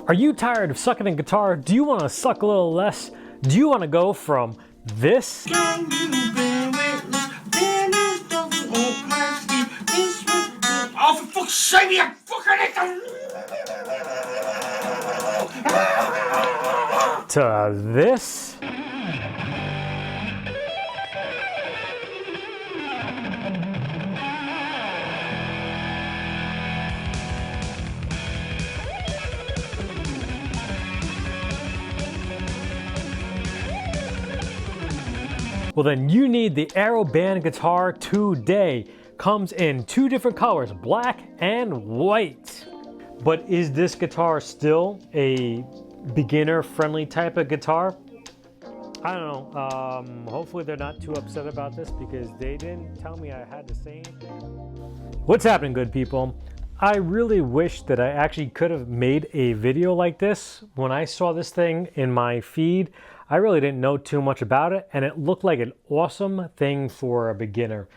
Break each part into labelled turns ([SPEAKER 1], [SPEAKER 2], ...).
[SPEAKER 1] Are you tired of sucking in guitar? Do you want to suck a little less? Do you want to go from this
[SPEAKER 2] Oh, for fuck's sake, you fucking
[SPEAKER 1] to this? Well, then you need the Aero Band guitar today. Comes in two different colors, black and white. But is this guitar still a beginner-friendly type of guitar? I don't know. Hopefully they're not too upset about this because they didn't tell me I had to say anything. What's happening, good people? I really wish that I actually could have made a video like this. When I saw this thing in my feed, I really didn't know too much about it, and it looked like an awesome thing for a beginner.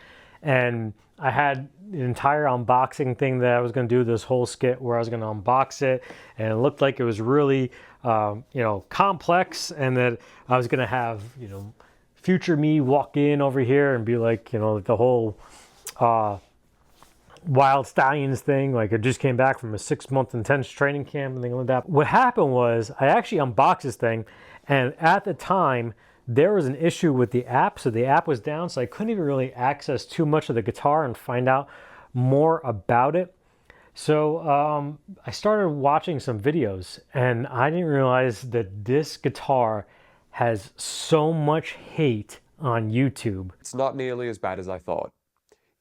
[SPEAKER 1] And I had an entire unboxing thing that I was going to do, this whole skit where I was going to unbox it, and it looked like it was really, complex, and that I was going to have, future me walk in over here and be like, the whole Wild Stallions thing, like I just came back from a 6-month intense training camp and things like that. What happened was I actually unboxed this thing, and at the time there was an issue with the app, so the app was down, so I couldn't even really access too much of the guitar and find out more about it. So I started watching some videos, and I didn't realize that this guitar has so much hate on YouTube.
[SPEAKER 3] It's not nearly as bad as I thought.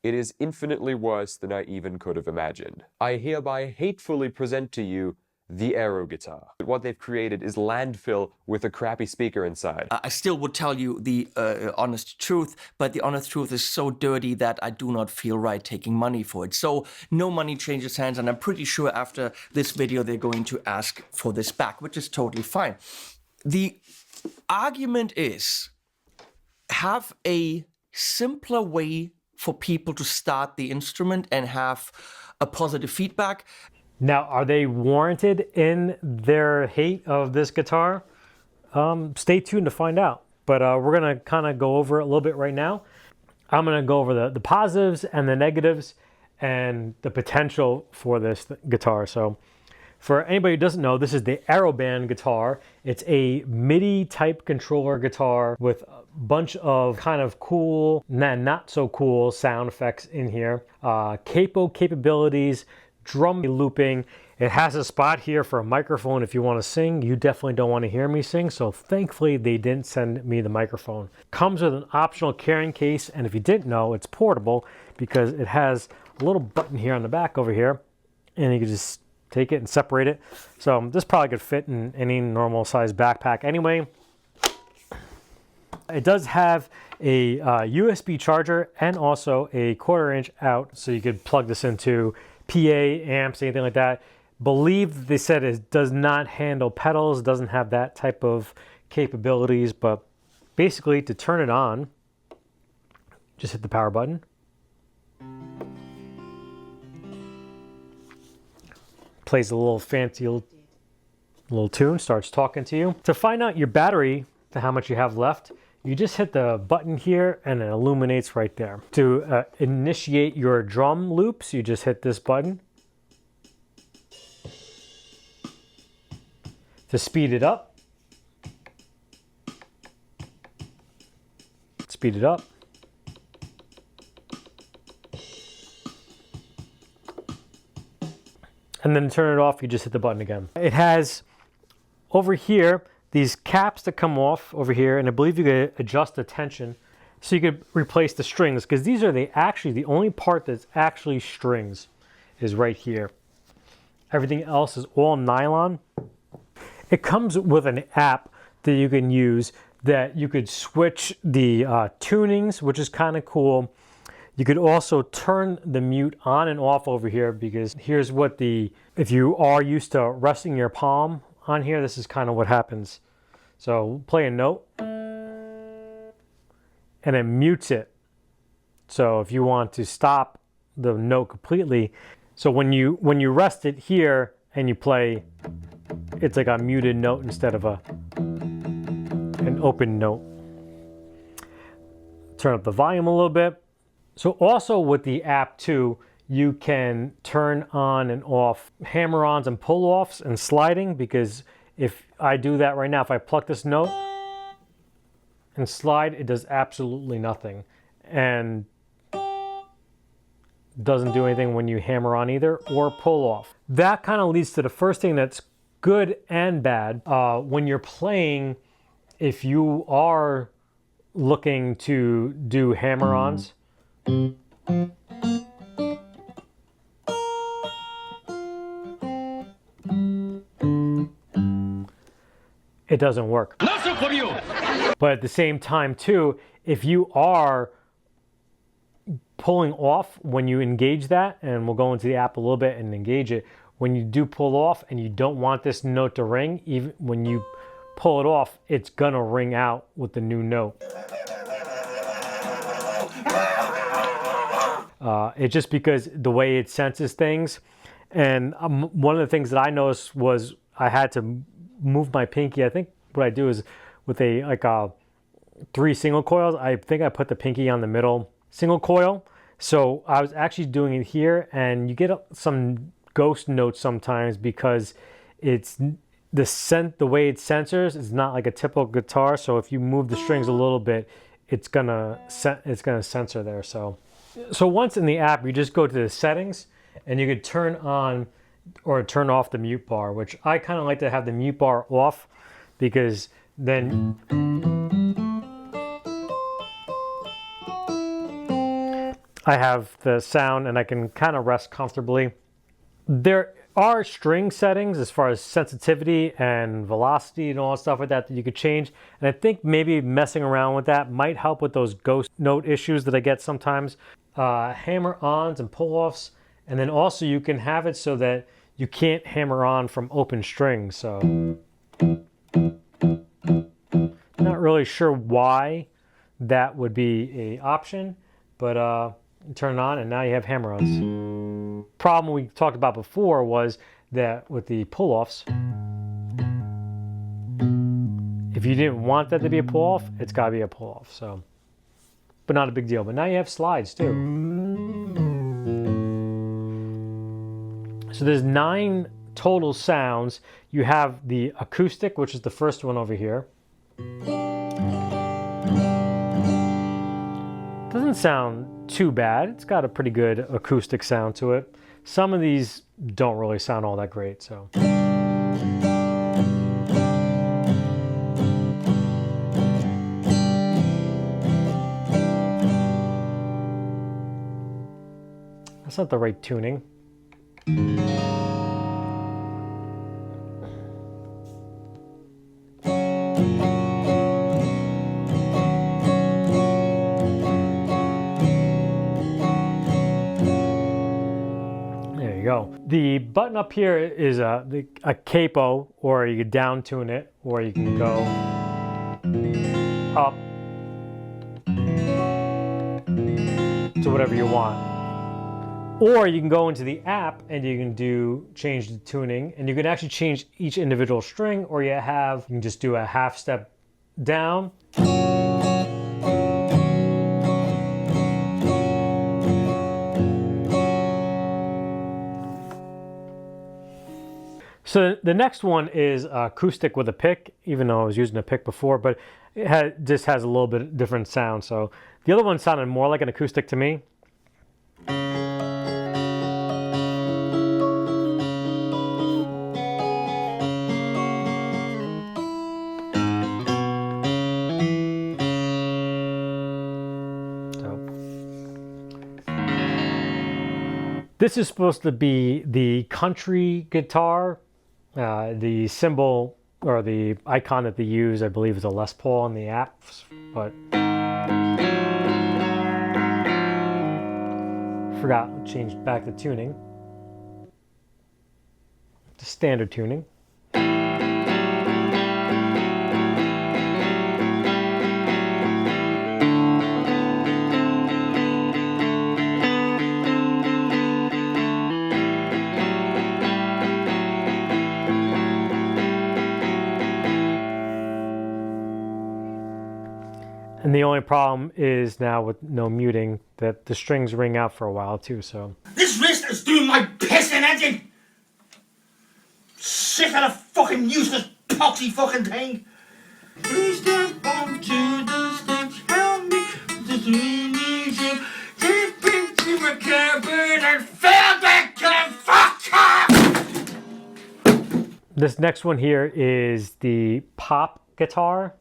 [SPEAKER 3] It is infinitely worse than I even could have imagined. I hereby hatefully present to you the Aero guitar. What they've created is landfill with a crappy speaker inside.
[SPEAKER 4] I still would tell you the honest truth, but the honest truth is so dirty that I do not feel right taking money for it. So no money changes hands, and I'm pretty sure after this video they're going to ask for this back, which is totally fine. The argument is, have a simpler way for people to start the instrument and have a positive feedback.
[SPEAKER 1] Now, are they warranted in their hate of this guitar? Stay tuned to find out. But we're going to kind of go over it a little bit right now. I'm going to go over the positives and the negatives and the potential for this guitar. So for anybody who doesn't know, this is the Aero Band guitar. It's a MIDI type controller guitar with a bunch of kind of cool, not so cool sound effects in here. Capo capabilities, drum looping. It has a spot here for a microphone if you want to sing. You definitely don't want to hear me sing, so thankfully they didn't send me the microphone. Comes with an optional carrying case, and if you didn't know, it's portable because it has a little button here on the back over here, and you can just take it and separate it. So this probably could fit in any normal size backpack anyway. It does have a USB charger and also a 1/4 inch out, so you could plug this into PA, amps, anything like that. Believe they said it does not handle pedals, doesn't have that type of capabilities, but basically to turn it on, just hit the power button. Plays a little fancy little tune, starts talking to you. To find out your battery, to how much you have left, you just hit the button here and it illuminates right there. To initiate your drum loops, you just hit this button. To speed it up, speed it up. And then to turn it off, you just hit the button again. It has over here these caps that come off over here, and I believe you could adjust the tension so you could replace the strings, because these are actually the only part that's actually strings is right here. Everything else is all nylon. It comes with an app that you can use that you could switch the tunings, which is kind of cool. You could also turn the mute on and off over here, because here's what if you are used to resting your palm on here, this is kind of what happens. So play a note and it mutes it. So if you want to stop the note completely, so when you rest it here and you play, it's like a muted note instead of an open note. Turn up the volume a little bit. So also with the app too, you can turn on and off hammer-ons and pull-offs and sliding, because if I do that right now, if I pluck this note and slide, it does absolutely nothing. And doesn't do anything when you hammer on either or pull off. That kind of leads to the first thing that's good and bad. When you're playing, if you are looking to do hammer-ons, it doesn't work. But at the same time too, if you are pulling off when you engage that, and we'll go into the app a little bit and engage it, when you do pull off and you don't want this note to ring, even when you pull it off, it's gonna ring out with the new note. It's just because the way it senses things. And one of the things that I noticed was I had to move my pinky. I think what I do is with a 3 single coils, I think I put the pinky on the middle single coil. So I was actually doing it here, and you get some ghost notes sometimes because it's the way it censors is not like a typical guitar. So if you move the strings a little bit, it's gonna censor there. So once in the app, you just go to the settings, and you could turn on or turn off the mute bar, which I kind of like to have the mute bar off, because then I have the sound and I can kind of rest comfortably. There are string settings as far as sensitivity and velocity and all that stuff like that you could change. And I think maybe messing around with that might help with those ghost note issues that I get sometimes. Hammer-ons and pull-offs. And then also you can have it so that you can't hammer on from open strings. So not really sure why that would be an option, but turn it on and now you have hammer-ons. Problem we talked about before was that with the pull-offs, if you didn't want that to be a pull-off, it's got to be a pull-off. So, but not a big deal. But now you have slides too. So there's 9 total sounds. You have the acoustic, which is the first one over here. Doesn't sound too bad. It's got a pretty good acoustic sound to it. Some of these don't really sound all that great, so. That's not the right tuning. The button up here is a capo, or you can down tune it, or you can go up to whatever you want. Or you can go into the app and you can change the tuning, and you can actually change each individual string, or you can just do a half step down. So the next one is acoustic with a pick, even though I was using a pick before, but it just has a little bit different sound. So the other one sounded more like an acoustic to me. This is supposed to be the country guitar. The symbol or the icon that they use, I believe, is a Les Paul in the apps, but forgot to change back the tuning to standard tuning. And the only problem is now with no muting that the strings ring out for a while too, so.
[SPEAKER 2] This wrist is doing my pissing engine! Sick of the fucking useless poxy fucking thing! Please step on to the stage, help me, this music, take me to my cabin and fill back to the fucker!
[SPEAKER 1] This next one here is the pop guitar.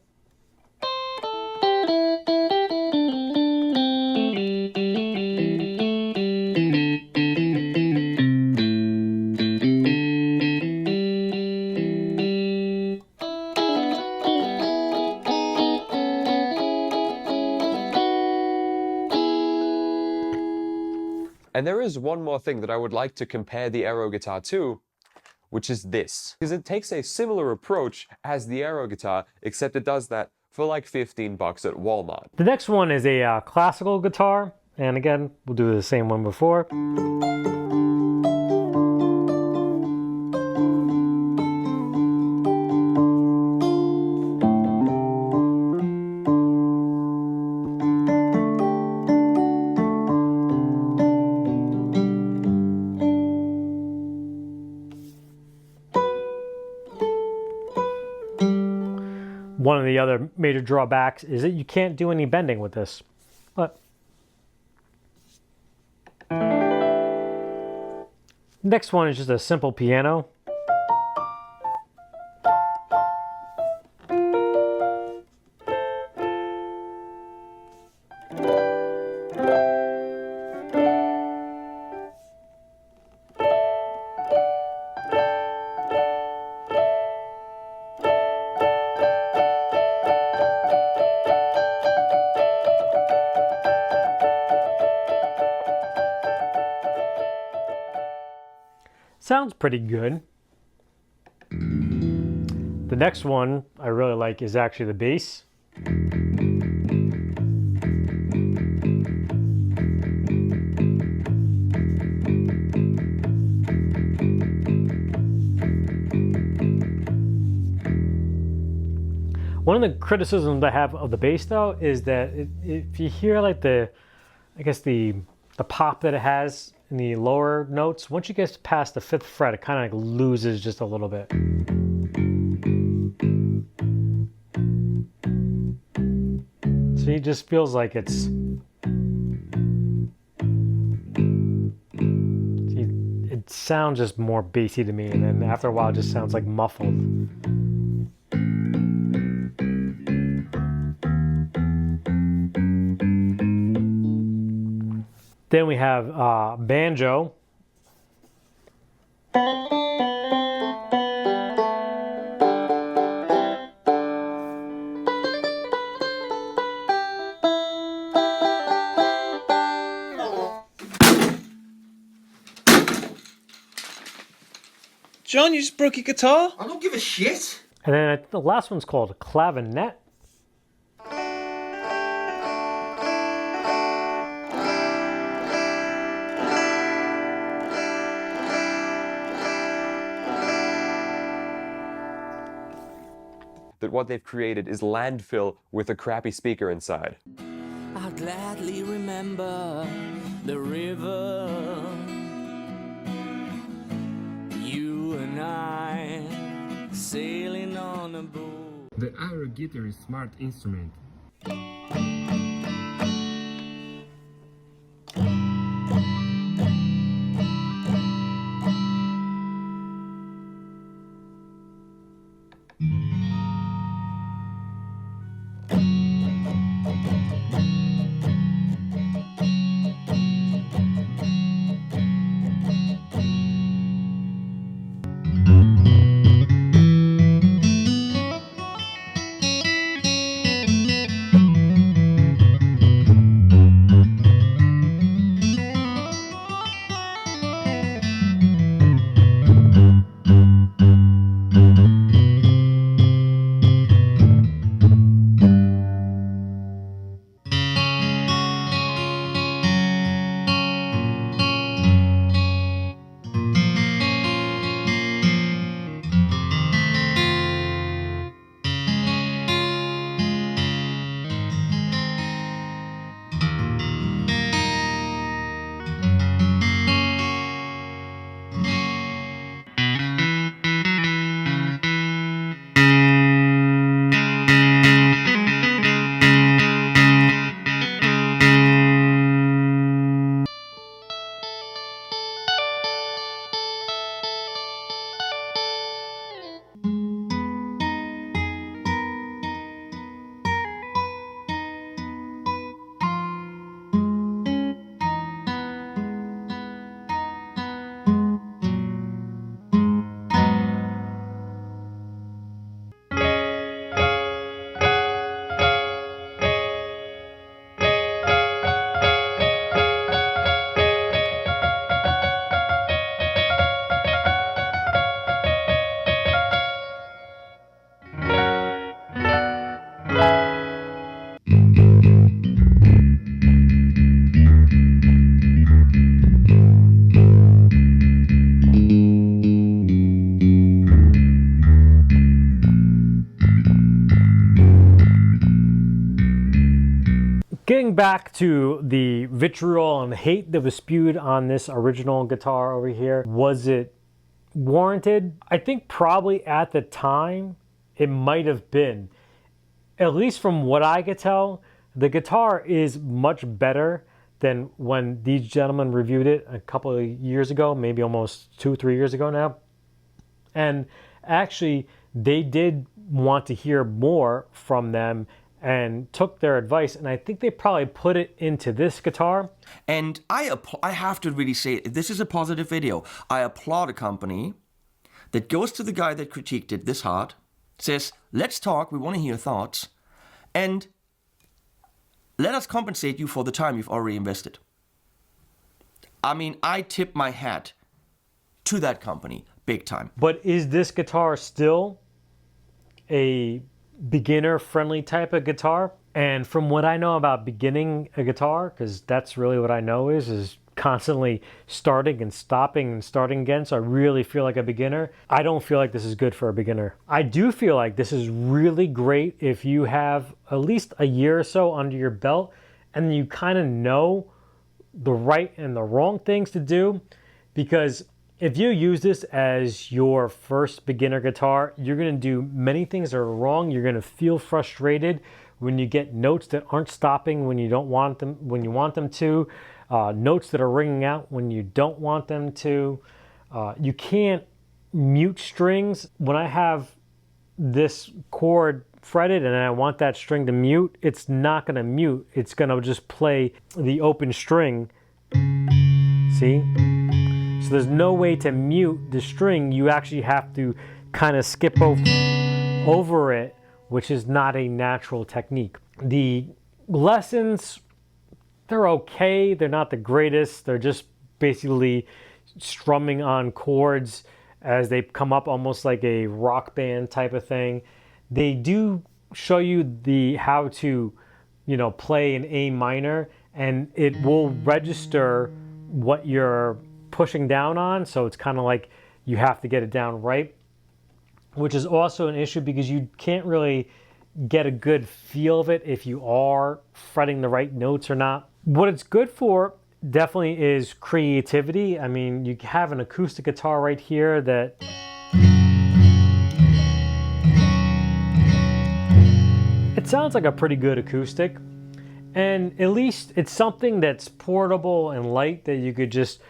[SPEAKER 3] And there is one more thing that I would like to compare the Aero guitar to, which is this. Because it takes a similar approach as the Aero guitar, except it does that for like 15 bucks at Walmart.
[SPEAKER 1] The next one is a classical guitar, and again, we'll do the same one before. One of the other major drawbacks is that you can't do any bending with this. But next one is just a simple piano. Sounds pretty good. The next one I really like is actually the bass. One of the criticisms I have of the bass though is that if you hear like the pop that it has in the lower notes, once you get past the 5th fret, it kind of like loses just a little bit. So it just feels like it's... It sounds just more bassy to me, and then after a while it just sounds like muffled. Then we have banjo.
[SPEAKER 5] John, you just broke your guitar?
[SPEAKER 2] I don't give a shit!
[SPEAKER 1] And then the last one's called clavinet.
[SPEAKER 3] That what they've created is landfill with a crappy speaker inside.
[SPEAKER 6] I'll gladly remember the river, you and I sailing on a boat.
[SPEAKER 7] The Aero guitar is a smart instrument.
[SPEAKER 1] Getting back to the vitriol and hate that was spewed on this original guitar over here, was it warranted? I think probably at the time it might have been. At least from what I could tell, the guitar is much better than when these gentlemen reviewed it a couple of years ago, maybe almost 2-3 years ago now. And actually, they did want to hear more from them and took their advice, and I think they probably put it into this guitar.
[SPEAKER 4] And I have to really say, this is a positive video. I applaud a company that goes to the guy that critiqued it this hard, says, let's talk, we want to hear your thoughts, and let us compensate you for the time you've already invested. I mean, I tip my hat to that company, big time.
[SPEAKER 1] But is this guitar still a beginner-friendly type of guitar? And from what I know about beginning a guitar, because that's really what I know is constantly starting and stopping and starting again, so I really feel like a beginner. I don't feel like this is good for a beginner. I do feel like this is really great if you have at least a year or so under your belt and you kind of know the right and the wrong things to do, because if you use this as your first beginner guitar, you're going to do many things that are wrong. You're going to feel frustrated when you get notes that aren't stopping when you don't want them, when you want them to, notes that are ringing out when you don't want them to. You can't mute strings. When I have this chord fretted and I want that string to mute, it's not going to mute. It's going to just play the open string. See? So there's no way to mute the string. You actually have to kind of skip over it, which is not a natural technique. The lessons, they're okay. They're not the greatest. They're just basically strumming on chords as they come up, almost like a rock band type of thing. They do show you how to, play an A minor, and it will register what you're pushing down on, so it's kind of like you have to get it down right, which is also an issue because you can't really get a good feel of it if you are fretting the right notes or not. What it's good for definitely is creativity. I mean, you have an acoustic guitar right here that it sounds like a pretty good acoustic, and at least it's something that's portable and light that you could just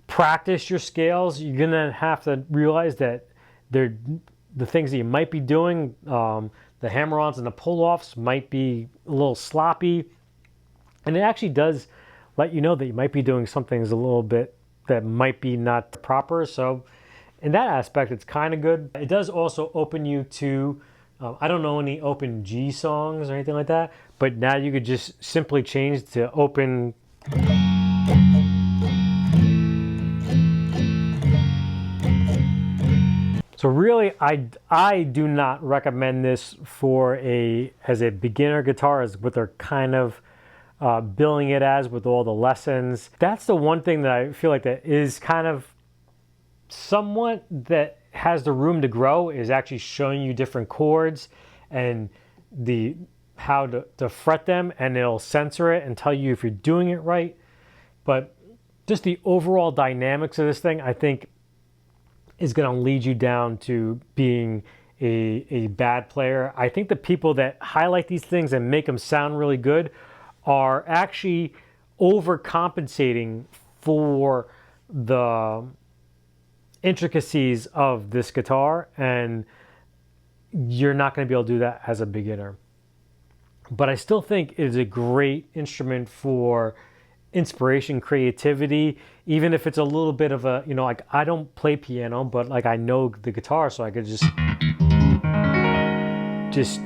[SPEAKER 1] practice your scales. You're gonna have to realize that the things that you might be doing, the hammer-ons and the pull-offs might be a little sloppy, and it actually does let you know that you might be doing some things a little bit that might be not proper. So in that aspect, it's kind of good. It does also open you to, I don't know any open G songs or anything like that, but now you could just simply change to open. So really, I do not recommend this as a beginner guitar, as what they're kind of billing it as with all the lessons. That's the one thing that I feel like that is kind of somewhat that has the room to grow, is actually showing you different chords and how to fret them, and it'll censor it and tell you if you're doing it right. But just the overall dynamics of this thing, I think, is going to lead you down to being a bad player. I think the people that highlight these things and make them sound really good are actually overcompensating for the intricacies of this guitar, and you're not going to be able to do that as a beginner. But I still think it is a great instrument for inspiration, creativity, even if it's a little bit of a, like I don't play piano, but like I know the guitar, so I could just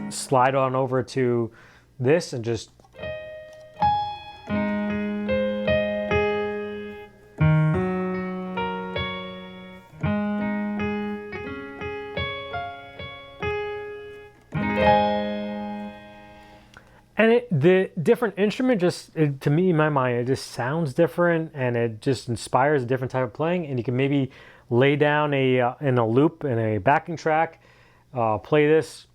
[SPEAKER 1] slide on over to this and just the different instrument to me, in my mind, it just sounds different, and it just inspires a different type of playing. And you can maybe lay down in a loop and a backing track, play this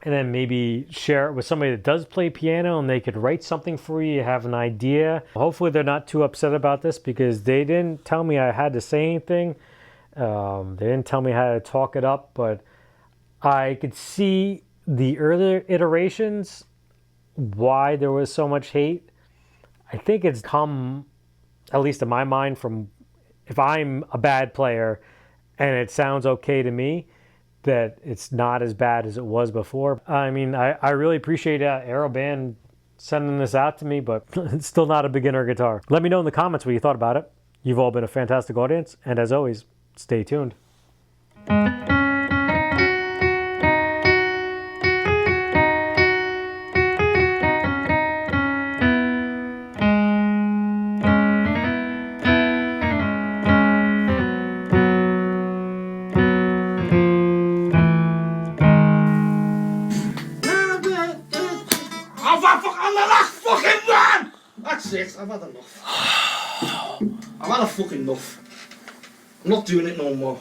[SPEAKER 1] and then maybe share it with somebody that does play piano and they could write something for you, have an idea. Hopefully they're not too upset about this because they didn't tell me I had to say anything. They didn't tell me how to talk it up, but I could see the earlier iterations why there was so much hate. I think it's come, at least in my mind, from if I'm a bad player and it sounds okay to me, that it's not as bad as it was before. I mean, I really appreciate Aeroband sending this out to me, but it's still not a beginner guitar. Let me know in the comments what you thought about it. You've all been a fantastic audience, and as always, stay tuned.
[SPEAKER 2] I'm the last fucking man! That's it, I've had enough. I've had a fucking enough. I'm not doing it no more.